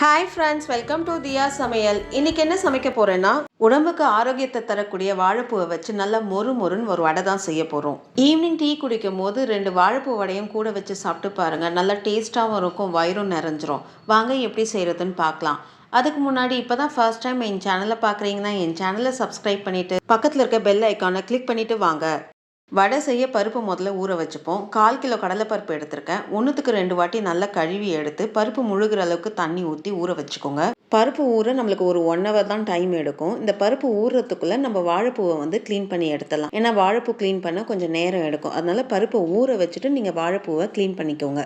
Hi friends, welcome to தியா சமையல். இன்னைக்கு என்ன சமைக்க போறேன்னா, உடம்புக்கு ஆரோக்கியத்தை தரக்கூடிய வாழைப்பூவை வச்சு நல்லா மொறு மொறுன்னு ஒரு வடை தான் செய்ய போகிறோம். ஈவினிங் டீ குடிக்கும் போது 2 வாழைப்பூ வடையும் கூட வச்சு சாப்பிட்டு பாருங்கள். நல்லா டேஸ்ட்டாகவும் இருக்கும், வயிறும் நிறைஞ்சிரும். வாங்க எப்படி செய்கிறதுன்னு பார்க்கலாம். அதுக்கு முன்னாடி இப்போ தான் ஃபர்ஸ்ட் டைம் என் சேனலை பார்க்குறீங்கன்னா என் சேனலை சப்ஸ்கிரைப் பண்ணிவிட்டு பக்கத்தில் இருக்க பெல் ஐக்கானை கிளிக் பண்ணிவிட்டு வாங்க. வடை செய்ய பருப்பு முதல்ல ஊற வச்சுப்போம். 1/4 கிலோ கடலைப்பருப்பு எடுத்திருக்கேன். 1க்கு 2 வாட்டி நல்லா கழுவி எடுத்து பருப்பு முழுகிற அளவுக்கு தண்ணி ஊற்றி ஊற வச்சுக்கோங்க. பருப்பு ஊற நம்மளுக்கு ஒரு 1 ஹவர் தான் டைம் எடுக்கும். இந்த பருப்பு ஊறுறதுக்குள்ளே நம்ம வாழைப்பூவை வந்து க்ளீன் பண்ணி எடுத்துடலாம். ஏன்னா வாழைப்பூ க்ளீன் பண்ண கொஞ்சம் நேரம் எடுக்கும். அதனால பருப்பை ஊற வச்சுட்டு நீங்கள் வாழைப்பூவை க்ளீன் பண்ணிக்கோங்க.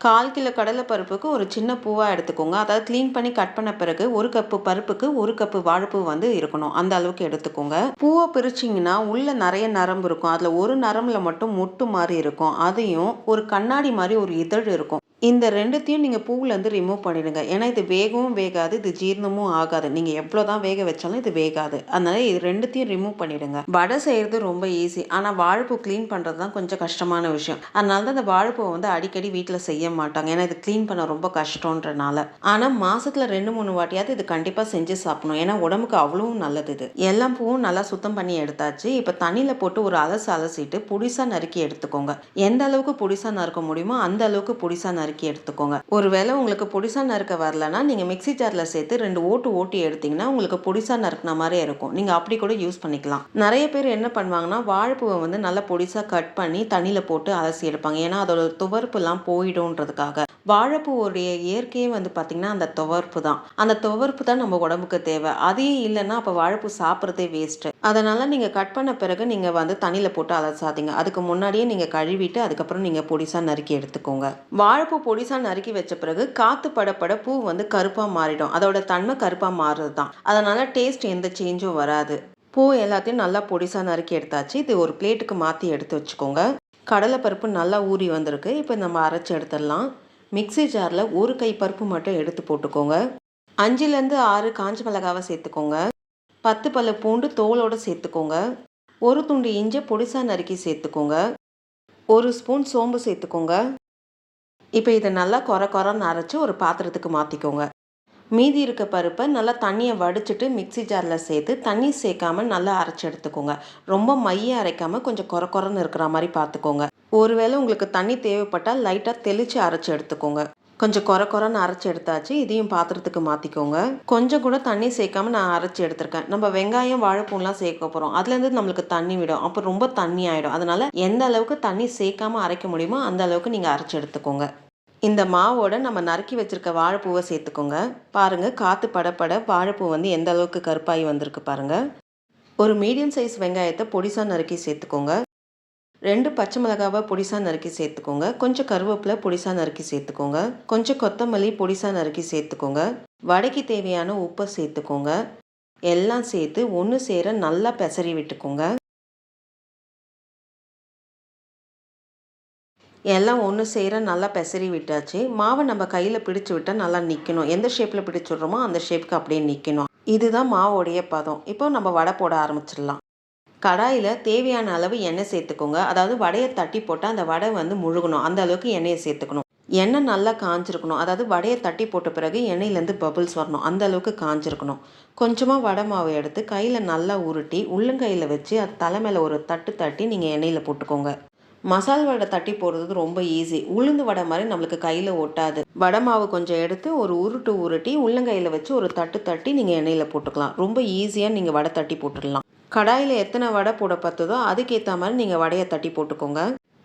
1/4 கிலோ கடலைப்பருப்புக்கு ஒரு சின்ன பூவாக எடுத்துக்கோங்க. அதாவது க்ளீன் பண்ணி கட் பண்ண பிறகு 1 கப்பு பருப்புக்கு 1 கப்பு வாழைப்பூ வந்து இருக்கணும். அந்த அளவுக்கு எடுத்துக்கோங்க. பூவை பிரிச்சிங்கன்னா உள்ள நிறைய நரம்பு இருக்கும். அதில் ஒரு நரம்பில் மட்டும் மொட்டு மாதிரி இருக்கும். அதையும் ஒரு கண்ணாடி மாதிரி ஒரு இதழ் இருக்கும். இந்த ரெண்டுத்தையும் நீங்கள் பூவிலேருந்து ரிமூவ் பண்ணிடுங்க. ஏன்னா இது வேகவும் வேகாது, இது ஜீரணமும் ஆகாது. நீங்கள் எவ்வளோ தான் வேக வச்சாலும் இது வேகாது. அதனால இது ரெண்டுத்தையும் ரிமூவ் பண்ணிடுங்க. வடை செய்கிறது ரொம்ப ஈஸி. ஆனால் வாழைப்பூ க்ளீன் பண்ணுறது தான் கொஞ்சம் கஷ்டமான விஷயம். அதனால தான் இந்த வாழைப்பூவை வந்து அடிக்கடி வீட்டில் செய்ய மாட்டாங்க. ஏன்னா இது க்ளீன் பண்ண ரொம்ப கஷ்டன்றனால. ஆனால் மாசத்துல 2-3 வாட்டியாவது இது கண்டிப்பாக செஞ்சு சாப்பிடணும். ஏன்னா உடம்புக்கு அவ்வளவும் நல்லது இது. எல்லா பூவும் நல்லா சுத்தம் பண்ணி எடுத்தாச்சு. இப்போ தண்ணியில் போட்டு ஒரு அலசிட்டு புடிசா நறுக்கி எடுத்துக்கோங்க. எந்த அளவுக்கு புடிசா நறுக்க முடியுமோ அந்த அளவுக்கு புடிசா நறுக்கி எடுத்துக்கோங்க. ஒருவேளை உங்களுக்கு புடிசா நறுக்க வரலன்னா நீங்க மிக்ஸி ஜார்ல சேர்த்து 2 ஓட்டி எடுத்தீங்கன்னா உங்களுக்கு புடிசா நறுக்கின மாதிரி இருக்கும். நீங்க அப்படி கூட யூஸ் பண்ணிக்கலாம். நிறைய பேர் என்ன பண்ணுவாங்கன்னா வாழைப்பூவை வந்து நல்லா பொடிசா கட் பண்ணி தண்ணியில போட்டு அலசி எடுப்பாங்க. ஏன்னா அதோட துவர்ப்புலாம் போயிடும்ன்றதுக்காக. வாழைப்பூவோடைய இயற்கையே வந்து பார்த்தீங்கன்னா அந்த துவர்ப்பு தான். அந்த துவர்ப்பு தான் நம்ம உடம்புக்கு தேவை. அதே இல்லைன்னா அப்போ வாழைப்பூ சாப்பிட்றதே வேஸ்ட்டு. அதனால நீங்கள் கட் பண்ண பிறகு நீங்கள் வந்து தண்ணியில் போட்டு அலசாதீங்க. அதுக்கு முன்னாடியே நீங்கள் கழுவிட்டு அதுக்கப்புறம் நீங்கள் பொடிசா நறுக்கி எடுத்துக்கோங்க. வாழைப்பூ பொடிசா நறுக்கி வச்ச பிறகு காற்று படப்பட பூ வந்து கருப்பாக மாறிடும். அதோட தன்மை கருப்பாக மாறுறது தான். அதனால டேஸ்ட் எந்த சேஞ்சும் வராது. பூ எல்லாத்தையும் நல்லா பொடிசா நறுக்கி எடுத்தாச்சு. இது ஒரு பிளேட்டுக்கு மாற்றி எடுத்து வச்சுக்கோங்க. கடலைப்பருப்பு நல்லா ஊறி வந்திருக்கு. இப்போ நம்ம அரைச்சி எடுத்துடலாம். மிக்ஸி ஜாரில் 1 கை பருப்பு மட்டும் எடுத்து போட்டுக்கோங்க. 5லேருந்து 6 காஞ்ச மிளகாவை சேர்த்துக்கோங்க. 10 பல்லு பூண்டு தோலோடு சேர்த்துக்கோங்க. 1 துண்டு இஞ்சி பொடிசா நறுக்கி சேர்த்துக்கோங்க. 1 ஸ்பூன் சோம்பு சேர்த்துக்கோங்க. இப்போ இதை நல்லா கொரன்னு அரைச்சி ஒரு பாத்திரத்துக்கு மாற்றிக்கோங்க. மீதி இருக்க பருப்பை நல்லா தண்ணியை வடிச்சிட்டு மிக்ஸி ஜாரில் சேர்த்து தண்ணி சேர்க்காம நல்லா அரைச்சி எடுத்துக்கோங்க. ரொம்ப மைய அரைக்காமல் கொஞ்சம் கொரன்னு இருக்கிற மாதிரி பார்த்துக்கோங்க. ஒருவேளை உங்களுக்கு தண்ணி தேவைப்பட்டால் லைட்டாக தெளித்து அரைச்சி எடுத்துக்கோங்க. கொஞ்சம் கொரன்னு அரைச்சி எடுத்தாச்சு. இதையும் பாத்திரத்துக்கு மாற்றிக்கோங்க. கொஞ்சம் கூட தண்ணி சேர்க்காம நான் அரைச்சி எடுத்திருக்கேன். நம்ம வெங்காயம் வாழைப்பூலாம் சேர்க்க போகிறோம். அதுலேருந்து நம்மளுக்கு தண்ணி விடும். அப்போ ரொம்ப தண்ணி ஆகிடும். அதனால் எந்த அளவுக்கு தண்ணி சேர்க்காம அரைக்க முடியுமோ அந்த அளவுக்கு நீங்கள் அரைச்சி எடுத்துக்கோங்க. இந்த மாவோட நம்ம நறுக்கி வச்சிருக்க வாழைப்பூவை சேர்த்துக்கோங்க. பாருங்கள், காற்று படப்பட வாழைப்பூ வந்து எந்த அளவுக்கு கருப்பாகி வந்திருக்கு பாருங்கள். ஒரு மீடியம் சைஸ் வெங்காயத்தை பொடிசா நறுக்கி சேர்த்துக்கோங்க. 2 பச்சை மிளகாவை பொடிசா நறுக்கி சேர்த்துக்கோங்க. கொஞ்சம் கருவேப்பிலை பொடிசா நறுக்கி சேர்த்துக்கோங்க. கொஞ்சம் கொத்தமல்லி பொடிசா நறுக்கி சேர்த்துக்கோங்க. வடைக்கு தேவையான உப்பை சேர்த்துக்கோங்க. எல்லாம் சேர்த்து ஒன்று சேர நல்லா பெசரி விட்டுக்கோங்க. எல்லாம் ஒன்று சேர நல்லா பெசரி விட்டாச்சு. மாவை நம்ம கையில் பிடிச்சி விட்டால் நல்லா நிற்கணும். எந்த ஷேப்பில் பிடிச்சி விட்றோமோ அந்த ஷேப்புக்கு அப்படியே நிற்கணும். இதுதான் மாவோடைய பதம். இப்போ நம்ம வடை போட ஆரம்பிச்சிடலாம். கடாயில் தேவையான அளவு எண்ணெய் சேர்த்துக்கோங்க. அதாவது வடையை தட்டி போட்டால் அந்த வடை வந்து முழுகணும். அந்த அளவுக்கு எண்ணெயை சேர்த்துக்கணும். எண்ணெய் நல்லா காஞ்சிருக்கணும். அதாவது வடையை தட்டி போட்ட பிறகு எண்ணெயிலேருந்து பபிள்ஸ் வரணும். அந்த அளவுக்கு காஞ்சிருக்கணும். கொஞ்சமாக வடை மாவை எடுத்து கையில் நல்லா உருட்டி உள்ளங்கையில் வச்சு அது தலை மேலே ஒரு தட்டு தட்டி நீங்கள் எண்ணெயில் போட்டுக்கோங்க. மசால் வடை தட்டி போடுறது ரொம்ப ஈஸி. உளுந்து வடை மாதிரி நம்மளுக்கு கையில் ஒட்டாது. வடை மாவு கொஞ்சம் எடுத்து ஒரு உருட்டி உள்ளங்கையில் வச்சு ஒரு தட்டு தட்டி நீங்கள் எண்ணெயில் போட்டுக்கலாம். ரொம்ப ஈஸியாக நீங்கள் வடை தட்டி போட்டுடலாம். கடாயில் எத்தனை வடை போட பத்துதோ அதுக்கேற்ற மாதிரி நீங்கள் வடையை தட்டி போட்டுக்கோங்க.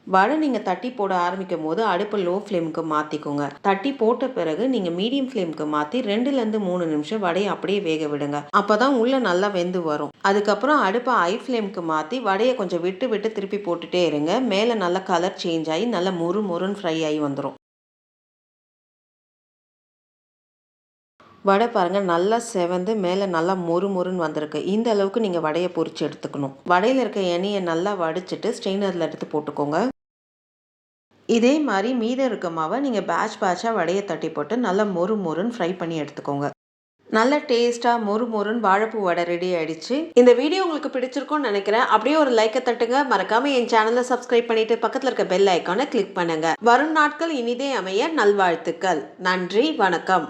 வடை நீங்கள் தட்டி போட ஆரம்பிக்கும் போது அடுப்பு லோ ஃப்ளேமுக்கு மாற்றிக்கோங்க. தட்டி போட்ட பிறகு நீங்கள் மீடியம் ஃப்ளேமுக்கு மாற்றி 2லேருந்து 3 நிமிஷம் வடையை அப்படியே வேக விடுங்க. அப்போ தான் உள்ளே நல்லா வெந்து வரும். அதுக்கப்புறம் அடுப்பை ஹை ஃப்ளேமுக்கு மாற்றி வடையை கொஞ்சம் விட்டு திருப்பி போட்டுகிட்டே இருங்க. மேலே நல்லா கலர் சேஞ்ச் ஆகி நல்லா மொறுன்னு ஃப்ரை ஆகி வந்துடும். வடை பாருங்கள், நல்லா செவந்து மேலே நல்லா மொறுன்னு வந்திருக்கு. இந்த அளவுக்கு நீங்கள் வடையை பொரிச்சு எடுத்துக்கணும். வடையில் இருக்க எண்ணெயை நல்லா வடிச்சிட்டு ஸ்ட்ரெயினரில் எடுத்து போட்டுக்கோங்க. இதே மாதிரி மீதம் இருக்க மாவை நீங்கள் பேட்சாக வடையை தட்டி போட்டு நல்லா மொறுன்னு ஃப்ரை பண்ணி எடுத்துக்கோங்க. நல்ல டேஸ்ட்டாக மொறுன்னு வாழைப்பூ வடை ரெடி ஆயிடுச்சு. இந்த வீடியோ உங்களுக்கு பிடிச்சிருக்கும்னு நினைக்கிறேன். அப்படியே ஒரு லைக்கை தட்டுங்க. மறக்காமல் என் சேனலை சப்ஸ்கிரைப் பண்ணிட்டு பக்கத்தில் இருக்க பெல் ஐக்கானை கிளிக் பண்ணுங்க. வரும் நாட்கள் இனிதே அமைய நல்வாழ்த்துக்கள். நன்றி, வணக்கம்.